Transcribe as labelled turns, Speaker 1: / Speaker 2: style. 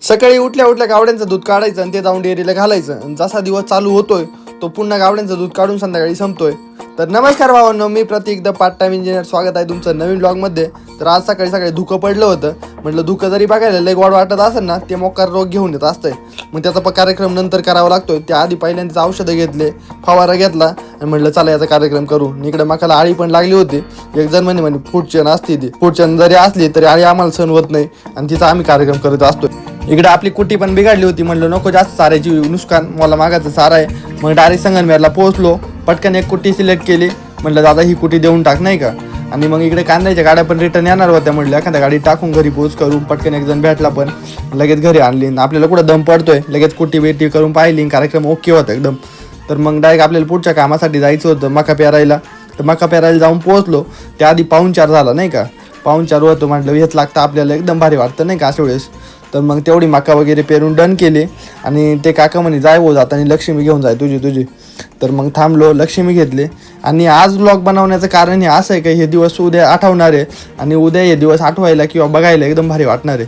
Speaker 1: सकाळी उठल्या उठल्या गावड्यांचं दूध काढायचं आणि ते जाऊन डेअरीला घालायचं आणि जसा दिवस चालू होतोय तो पुन्हा गावड्यांचं दूध काढून संध्याकाळी संपतोय. तर नमस्कार भावांनो, मी प्रतीक द पार्ट टाइम इंजिनियर. स्वागत आहे तुमचं नवीन ब्लॉगमध्ये. तर आज सकाळी सकाळी धुकं पडलं होतं. म्हटलं धुकं जरी बघायला लय गोड वाटत असेल ना, ते मोकार रोग घेऊन येत असतंय. मग त्याचा कार्यक्रम नंतर करावा लागतोय. त्याआधी पहिल्यांदा औषधं घेतले, फवारा घेतला आणि म्हटलं चला याचा कार्यक्रम करू. इकडे मकाला आळी पण लागली होती. एक जण म्हणे पुढच्यान असते ती, पुढच्यान जरी असली तरी आळी आम्हाला सहन होत नाही आणि तिचा आम्ही कार्यक्रम करत असतोय. इकडे आपली कुटी पण बिघडली होती. म्हणलं नको जास्त चाऱ्याची नुकसान, मला मागायचं सारा आहे. मग डायरेक्ट संगमनेरला पोहोचलो. पटकन एक कुटी सिलेक्ट केली. म्हटलं दादा ही कुटी देऊन टाक नाही का. आणि मग इकडे कांद्याच्या गाड्या पण रिटर्न येणार होत्या. म्हटलं एखाद्या गाडी टाकून घरी पोच करू. पटकन एक जण भेटला पण लगेच घरी आणली. आपल्याला कुठं दम पडतोय, लगेच कुटी बेटी करून पाहिली. कार्यक्रम ओके होता एकदम. तर मग डायरेक्ट आपल्याला पुढच्या कामासाठी जायचं होतं मका पेरायला. तर मका पेरायला जाऊन पोहोचलो. त्याआधी पाहुणचार झाला नाही का. पाहुणचार होतं म्हटलं हेच लागतं आपल्याला, एकदम भारी वाटतं नाही का अशा वेळेस. तर मग तेवढी मका वगैरे पेरून डन केली. आणि ते काका म्हणे जाय हो जात आणि लक्ष्मी घेऊन जाय तुझी. तर मग थांबलो, लक्ष्मी घेतले. आणि आज ब्लॉग बनवण्याचं कारण हे असं आहे की हे दिवस उद्या आठवणार आहे आणि उद्या हे दिवस आठवायला किंवा बघायला एकदम भारी वाटणार आहे.